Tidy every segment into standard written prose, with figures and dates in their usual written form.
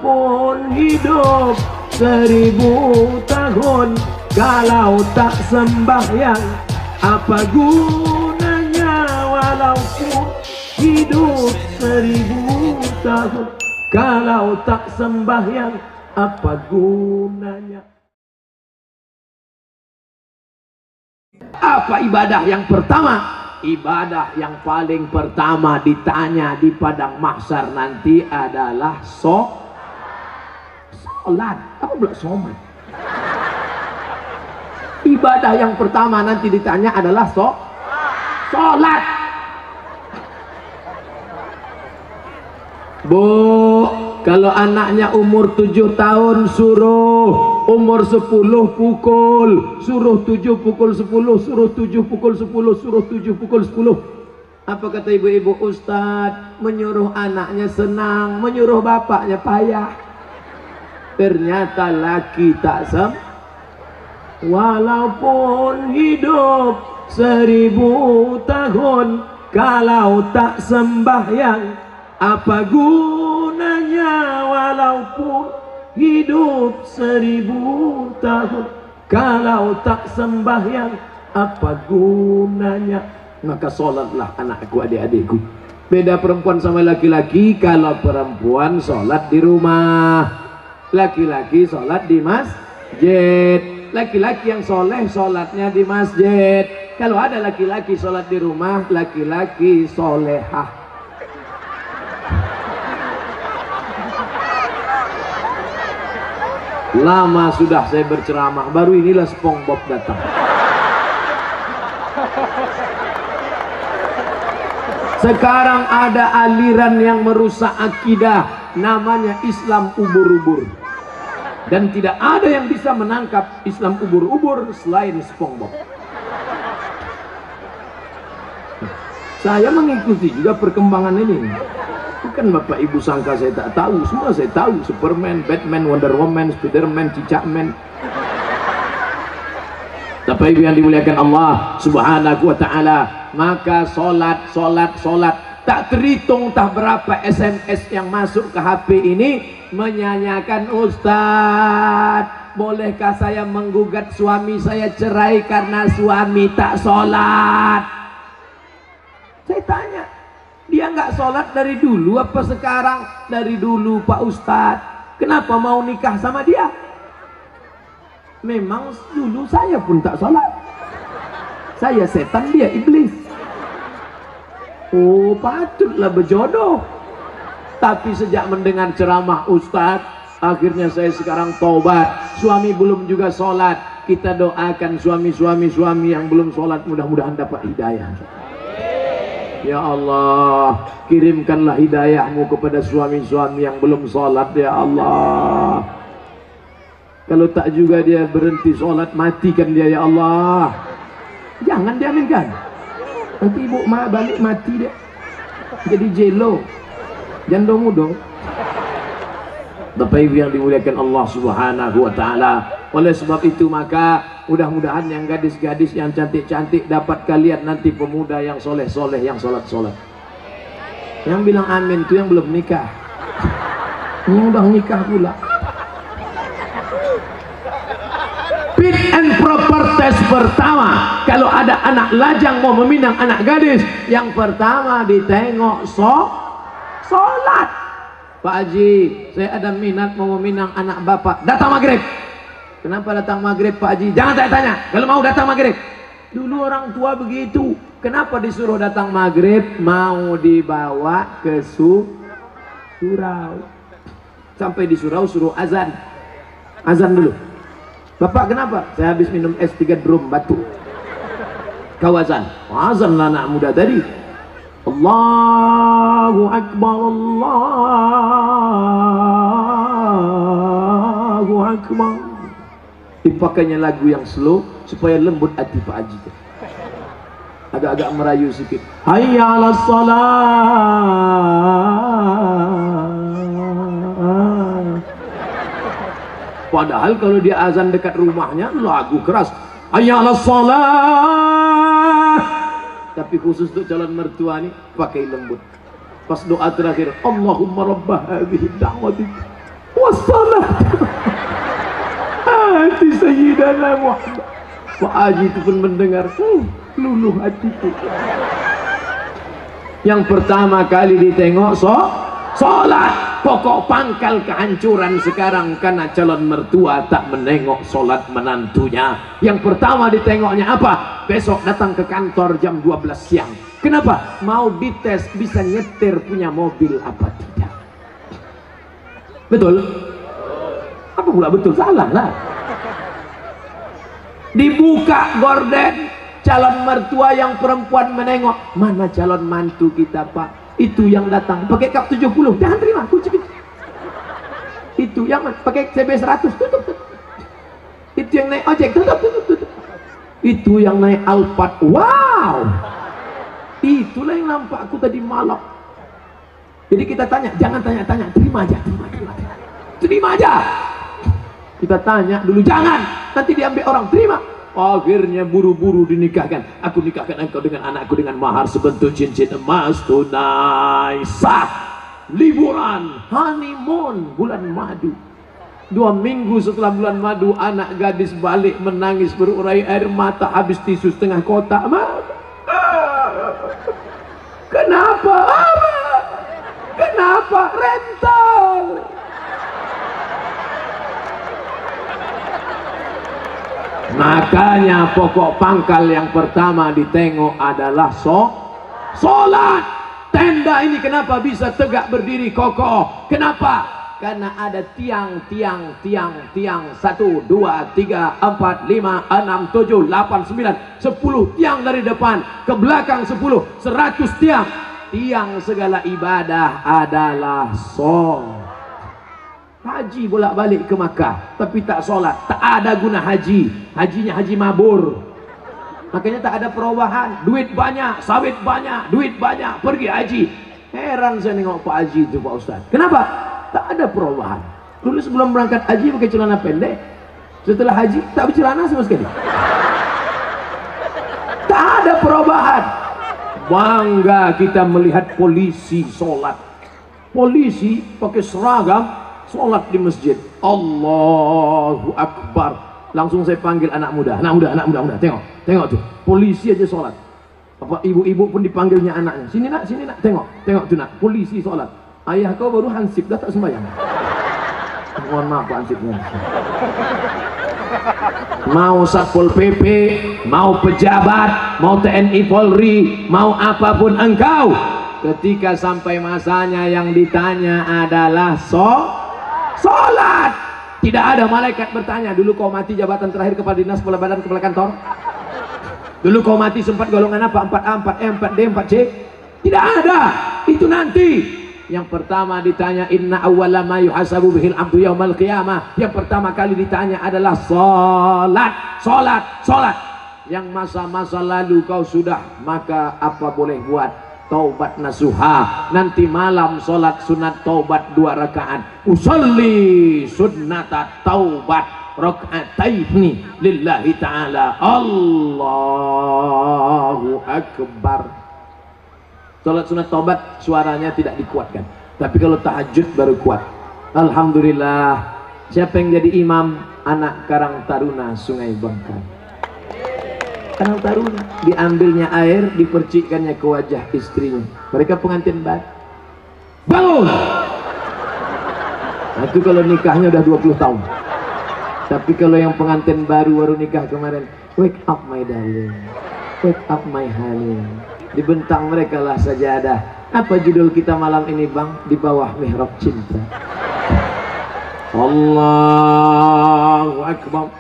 Walaupun hidup 1000 tahun, kalau tak sembahyang apa gunanya? Walaupun hidup 1000 tahun, kalau tak sembahyang apa gunanya? Apa ibadah yang pertama? Ibadah yang paling pertama ditanya di padang mahsyar nanti adalah sholat. Apa pula sholat? Ibadah yang pertama nanti ditanya adalah sholat. Bu, kalau anaknya umur 7 tahun suruh, umur 10 pukul, suruh 7 pukul 10, suruh 7 pukul 10, suruh 7 pukul 10. Apa kata ibu-ibu? Ustadz, menyuruh anaknya senang, menyuruh bapaknya payah. Ternyata laki tak walaupun hidup 1000 tahun, kalau tak sembahyang apa gunanya? Walaupun hidup 1000 tahun, kalau tak sembahyang apa gunanya? Maka sholatlah anakku, adik-adikku. Beda perempuan sama laki-laki. Kalau perempuan sholat di rumah, laki-laki sholat di masjid. Laki-laki yang soleh sholatnya di masjid. Kalau ada laki-laki sholat di rumah, laki-laki solehah. Lama sudah saya berceramah, baru inilah SpongeBob datang. Sekarang ada aliran yang merusak akidah, namanya Islam ubur-ubur. Dan tidak ada yang bisa menangkap Islam ubur-ubur selain SpongeBob. Saya mengikuti juga perkembangan ini. Bukan Bapak Ibu sangka saya tak tahu, semua saya tahu. Superman, Batman, Wonder Woman, Spiderman, Cicakman. Bapak Ibu yang dimuliakan Allah Subhanahu wa ta'ala, maka sholat tak terhitung tak berapa SMS yang masuk ke HP ini menyanyikan, Ustadz, bolehkah saya menggugat suami saya cerai karena suami tak sholat? Saya tanya, dia nggak sholat dari dulu apa sekarang? Dari dulu Pak Ustadz. Kenapa mau nikah sama dia? Memang dulu saya pun tak sholat. Saya setan, dia iblis. Oh, patutlah berjodoh. Tapi sejak mendengar ceramah Ustadz, akhirnya saya sekarang tobat. Suami belum juga sholat. Kita doakan suami yang belum sholat, mudah-mudahan dapat hidayah. Ya Allah, kirimkanlah hidayahmu kepada suami-suami yang belum sholat, ya Allah. Kalau tak juga dia berhenti sholat, matikan dia, ya Allah. Jangan diaminkan. Nanti ibu balik mati dia, jadi jelo, janda muda. Bapak Ibu yang dimuliakan Allah Subhanahu wa ta'ala, oleh sebab itu maka mudah-mudahan yang gadis-gadis yang cantik-cantik dapat kalian nanti pemuda yang soleh-soleh, yang sholat-sholat. Yang bilang amin itu yang belum nikah. Yang udah nikah pula. Fit and proper test pertama, kalau ada anak lajang mau meminang anak gadis, yang pertama ditengok sholat. Pak Haji, saya ada minat mau meminang anak bapak. Datang maghrib. Kenapa datang maghrib Pak Haji? Jangan saya tanya, kalau mau datang maghrib. Dulu orang tua begitu. Kenapa disuruh datang maghrib? Mau dibawa ke surau. Sampai di surau suruh azan. Azan dulu. Bapak kenapa? Saya habis minum es 3 drum batu. Kau azan. Azan lah anak muda tadi. Allahu Akbar, Allahu Akbar. Dipakainya lagu yang slow supaya lembut hati Pak Haji. Agak-agak merayu sedikit. Hayya 'alas shalah. Padahal kalau dia azan dekat rumahnya lagu keras. Hayya 'alas shalah. Tapi khusus untuk calon mertua nih pakai lembut. Pas doa terakhir, Allahumma rabbah hadhihi da'wati wassalam. Hati Sayyidina Muhammad. Pak Haji itu pun mendengar, luluh hatiku. Yang pertama kali ditengok sholat. Pokok pangkal kehancuran sekarang karena calon mertua tak menengok sholat menantunya. Yang pertama ditengoknya apa? Besok datang ke kantor jam 12 siang. Kenapa? Mau dites bisa nyetir punya mobil apa tidak. Betul? Apa pula betul? Salah lah. Dibuka gorden, calon mertua yang perempuan menengok, mana calon mantu kita Pak? Itu yang datang pakai kap 70, jangan terima, kunci. Itu yang pakai CB 100, tutup. Itu yang naik ojek, tutup. Itu yang naik Alphard, wow. Itulah yang nampak aku tadi malam. Jadi kita tanya, jangan tanya-tanya, terima aja. Kita tanya dulu, jangan, nanti diambil orang, terima. Akhirnya buru-buru dinikahkan. Aku nikahkan engkau dengan anakku dengan mahar sebentuk cincin emas tunai sah. Liburan honeymoon bulan madu. 2 minggu setelah bulan madu, anak gadis balik menangis berurai air mata, habis tisu setengah kotak. Kenapa rental? Makanya pokok pangkal yang pertama ditengok adalah sholat. Tenda ini kenapa bisa tegak berdiri kokoh? Kenapa? Karena ada tiang 1, 2, 3, 4, 5, 6, 7, 8, 9, 10 tiang dari depan ke belakang 10, 100 tiang. Tiang segala ibadah adalah sholat. Haji bolak-balik ke Makkah tapi tak sholat, tak ada guna haji. Hajinya haji mabur. Makanya tak ada perubahan. Duit banyak, sawit banyak, duit banyak, pergi haji. Heran saya nengok Pak Haji itu Pak Ustaz. Kenapa? Tak ada perubahan. Dulu sebelum berangkat haji pakai celana pendek, setelah haji tak bercelana sama sekali. Tak ada perubahan. Bangga kita melihat polisi sholat. Polisi pakai seragam sholat di masjid. Allahu Akbar. Langsung saya panggil anak muda. Tengok tuh, polisi aja sholat. Apa ibu-ibu pun dipanggilnya anaknya. Sini nak, tengok tuh nak, polisi sholat. Ayah kau baru hansip dah tak sembahyang. Mohon maaf Pak hansipnya. Mau Satpol PP, mau pejabat, mau TNI Polri, mau apapun engkau, ketika sampai masanya yang ditanya adalah sholat. Tidak ada malaikat bertanya, dulu kau mati jabatan terakhir kepala dinas, kepala badan, kepala kantor? Dulu kau mati sempat golongan apa? 4A, 4E, 4D, 4C? Tidak ada. Itu nanti. Yang pertama ditanya, inna awwala ma yuhasabu bihil abdu yaumal qiyamah. Yang pertama kali ditanya adalah sholat. Yang masa-masa lalu kau sudah, maka apa boleh buat? Taubat nasuha. Nanti malam sholat sunat taubat 2 rakaat. Usolli sunnata taubat raka'ataini lillahi ta'ala. Allahu Akbar. Sholat sunat taubat suaranya tidak dikuatkan, tapi kalau tahajud baru kuat. Alhamdulillah. Siapa yang jadi imam? Anak Karang Taruna Sungai Bangkai. Karang Taruna, diambilnya air, dipercikkannya ke wajah istrinya. Mereka pengantin baru. Bangun! Nah, itu kalau nikahnya udah 20 tahun. Tapi kalau yang pengantin baru nikah kemarin, wake up my darling, wake up my honey. Dibentang mereka lah sajadah. Apa judul kita malam ini bang? Di bawah mihrab cinta. Allahu Akbar.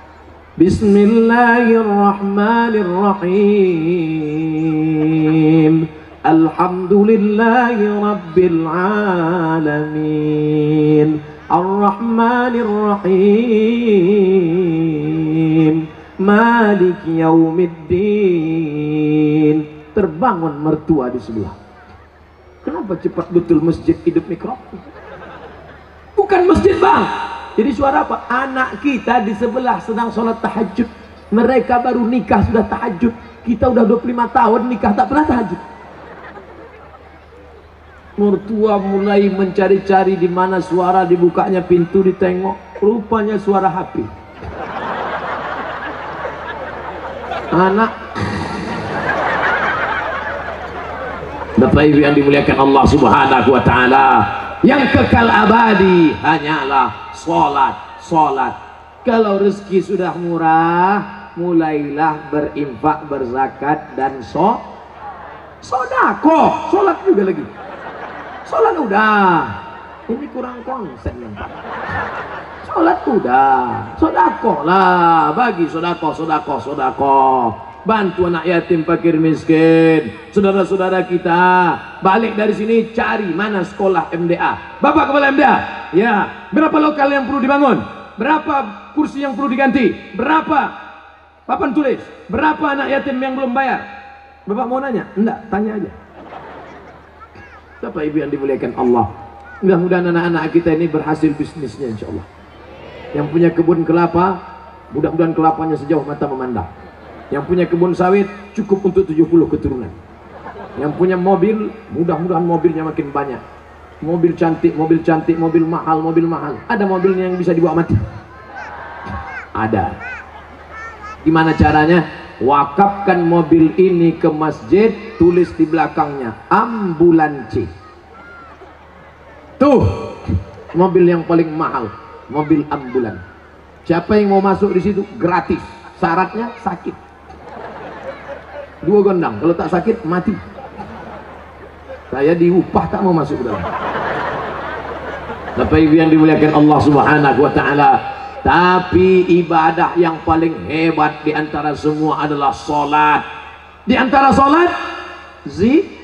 Bismillahirrahmanirrahim. Alhamdulillahi rabbil alamin. Ar-Rahmanir-Rahim. Malik yaumiddin. Terbangun mertua di sebelah. Kenapa cepat betul masjid hidup mikrofon? Bukan masjid bang. Jadi suara apa? Anak kita di sebelah sedang sholat tahajud. Mereka baru nikah sudah tahajud. Kita udah 25 tahun nikah tak pernah tahajud. Mertua mulai mencari-cari di mana suara dibukanya pintu, ditengok, rupanya suara HP. Anak Bapak Ibu yang dimuliakan Allah Subhanahu wa taala, yang kekal abadi hanyalah salat. Kalau rezeki sudah murah, mulailah berinfak, berzakat dan sedekah. Salat juga lagi. Salat udah, ini kurang konsen yang Pak. Salat udah, sedekah lah, bagi sedekah. Bantu anak yatim, fakir miskin, saudara-saudara kita. Balik dari sini cari mana sekolah MDA. Bapak kepala MDA, ya, berapa lokal yang perlu dibangun? Berapa kursi yang perlu diganti? Berapa papan tulis? Berapa anak yatim yang belum bayar? Bapak mau nanya? Enggak, tanya aja. Bapak Ibu yang dimuliakan Allah, mudah-mudahan anak-anak kita ini berhasil bisnisnya insya Allah. Yang punya kebun kelapa, mudah-mudahan kelapanya sejauh mata memandang. Yang punya kebun sawit cukup untuk 70 keturunan. Yang punya mobil, mudah-mudahan mobilnya makin banyak. Mobil cantik, mobil mahal. Ada mobilnya yang bisa dibawa mati? Ada. Gimana caranya? Wakafkan mobil ini ke masjid, tulis di belakangnya ambulansi. Tuh, mobil yang paling mahal, mobil ambulan. Siapa yang mau masuk di situ gratis. Syaratnya sakit. 2 gondang, kalau tak sakit mati. Saya diupah tak mau masuk ke dalam. Bapak Ibu yang dimuliakan Allah Subhanahu wa taala, tapi ibadah yang paling hebat di antara semua adalah salat. Di antara salat zikir.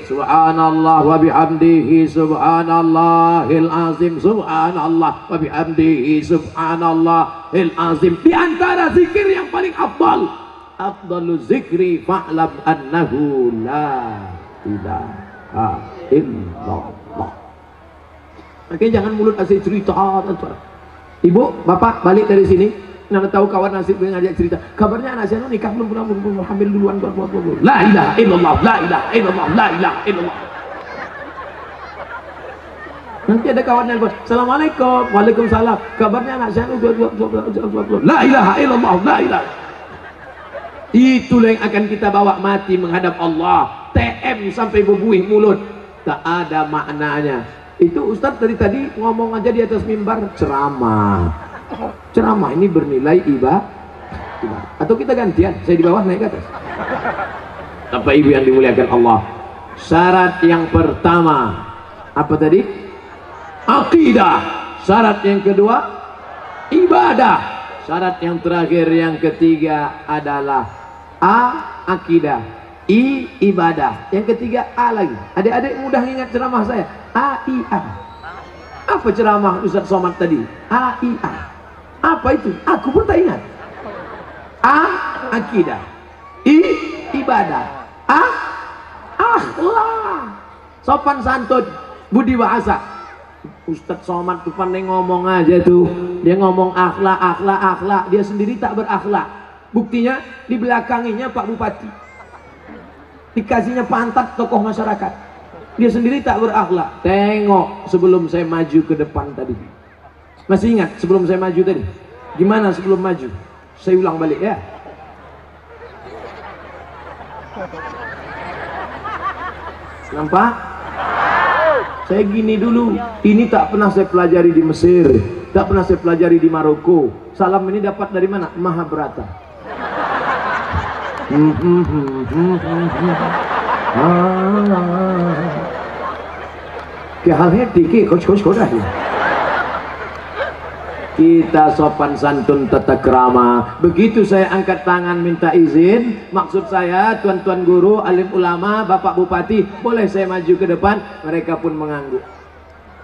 Subhanallah wa bihamdihi subhanallahil azim, subhanallah wa bihamdihi subhanallahil azim. Di antara zikir yang paling afdalu zikri fa'lam annahu la ilaha illallah. Makanya jangan mulut asli cerita. Ibu, bapak balik dari sini, nanda tahu kawan nasib dengan ngajak cerita. Kabarnya anak saya nikah belum hamil duluan. La ilaha illallah, la ilaha illallah, la ilaha illallah. Nanti ada kawan yang bilang, assalamualaikum, waalaikumsalam. Kabarnya anak saya la ilaha illallah, la ilaha. Itulah yang akan kita bawa mati menghadap Allah. TM sampai bebuih mulut, tak ada maknanya. Itu Ustadz dari tadi ngomong aja di atas mimbar, ceramah ini bernilai ibadah. Atau kita gantian, saya di bawah naik ke atas. Bapak Ibu yang dimuliakan Allah, syarat yang pertama apa tadi? Akidah. Syarat yang kedua ibadah. Syarat yang terakhir yang ketiga adalah akidah, ibadah. Yang ketiga lagi. Adik-adik mudah ingat ceramah saya. Apa ceramah Ustaz Somad tadi? Apa itu? Aku pun tak ingat. Akidah, ibadah, akhlak, sopan santun, budi bahasa. Ustaz Somad tuh pandai ngomong aja tuh. Dia ngomong akhlak. Dia sendiri tak berakhlak. Buktinya di belakanginya Pak Bupati, dikasihnya pantat tokoh masyarakat. Dia sendiri tak berakhlak. Tengok sebelum saya maju ke depan tadi. Masih ingat sebelum saya maju tadi? Gimana sebelum maju? Saya ulang balik ya. Nampak? Saya gini dulu. Ini tak pernah saya pelajari di Mesir, tak pernah saya pelajari di Maroko. Salam ini dapat dari mana? Mahabharata. Kita sopan santun tata krama. Begitu saya angkat tangan minta izin, maksud saya tuan-tuan guru, alim ulama, bapak bupati, boleh saya maju ke depan? Mereka pun mengangguk.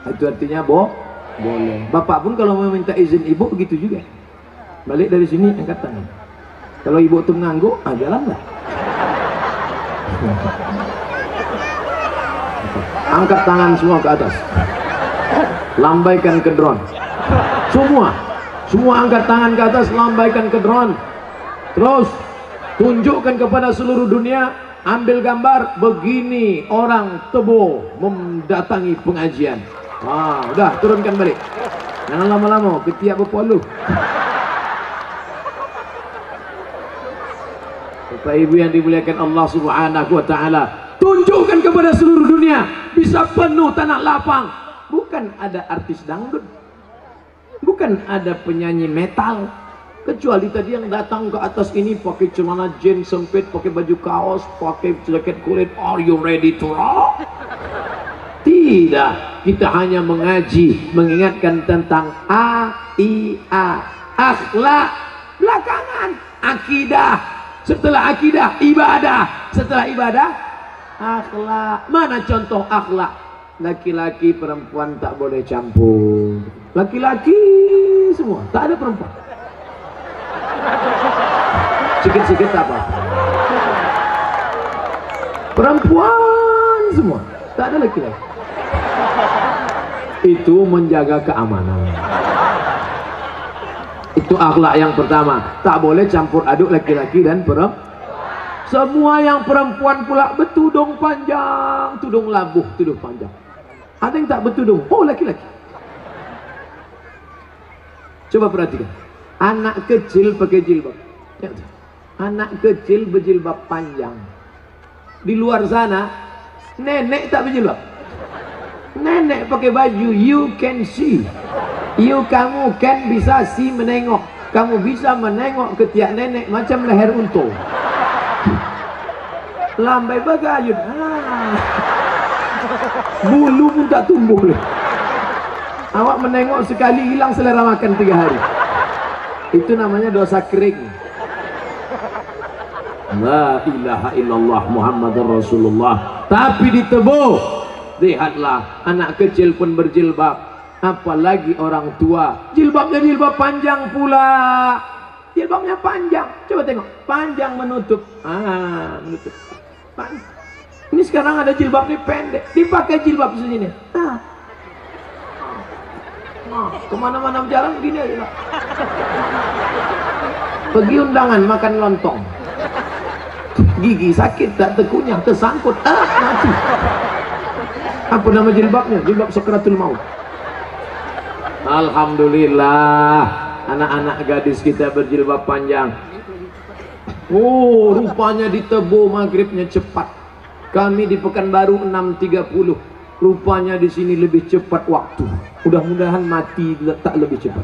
Itu artinya boleh. Bapak pun kalau mau minta izin ibu begitu juga. Balik dari sini angkat tangan. Kalau ibu tuh mengangguk, jalan lah. Angkat tangan semua ke atas, lambaikan ke drone. Semua angkat tangan ke atas, lambaikan ke drone. Terus tunjukkan kepada seluruh dunia ambil gambar begini orang Tebo mendatangi pengajian. Udah turunkan balik, jangan lama-lama ketiak berpoluh. Bapak Ibu yang dimuliakan Allah Subhanahu wa taala, tunjukkan kepada seluruh dunia bisa penuh tanah lapang. Bukan ada artis dangdut, bukan ada penyanyi metal, kecuali tadi yang datang ke atas ini pakai celana jeans sempit, pakai baju kaos, pakai jaket kulit. Are you ready to rock? Tidak, kita hanya mengaji, mengingatkan tentang akhlak, belakangan akidah, setelah akidah ibadah, setelah ibadah akhlak. Mana contoh akhlak? Laki-laki perempuan tak boleh campur, laki-laki semua, tak ada perempuan. Sikit-sikit apa? Perempuan semua, tak ada laki-laki. Itu menjaga keamanan. Itu akhlak yang pertama. Tak boleh campur aduk laki-laki dan perempuan. Semua yang perempuan pula bertudung panjang, tudung labuh, tudung panjang. Ada yang tak bertudung, oh laki-laki. Coba perhatikan, anak kecil pakai jilbab, anak kecil berjilbab panjang. Di luar sana nenek tak berjilbab, nenek pakai baju you can see, kamu kan bisa see, menengok, kamu bisa menengok ketiak nenek macam leher untung, lambai bagayun, bulu pun tak tumbuh. Awak menengok sekali hilang selera makan 3 hari. Itu namanya dosa kering. La ilaha illallah Muhammadur Rasulullah. Tapi di Tebo, lihatlah anak kecil pun berjilbab, apalagi orang tua. Jilbabnya jilbab panjang pula. Jilbabnya panjang. Coba tengok, panjang menutup. Menutup. Panjang. Ini sekarang ada jilbab ini pendek, dipakai jilbab sini. Kemana-mana jalan gini aja. Pergi undangan makan lontong, gigi sakit, tak terkunyah, tersangkut, mati. Apa nama jilbabnya? Jilbab Sakratul Maut. Alhamdulillah, anak-anak gadis kita berjilbab panjang. Rupanya di Tebo maghribnya cepat. Kami di Pekanbaru 6.30. Rupanya di sini lebih cepat waktu. Mudah-mudahan mati tak lebih cepat.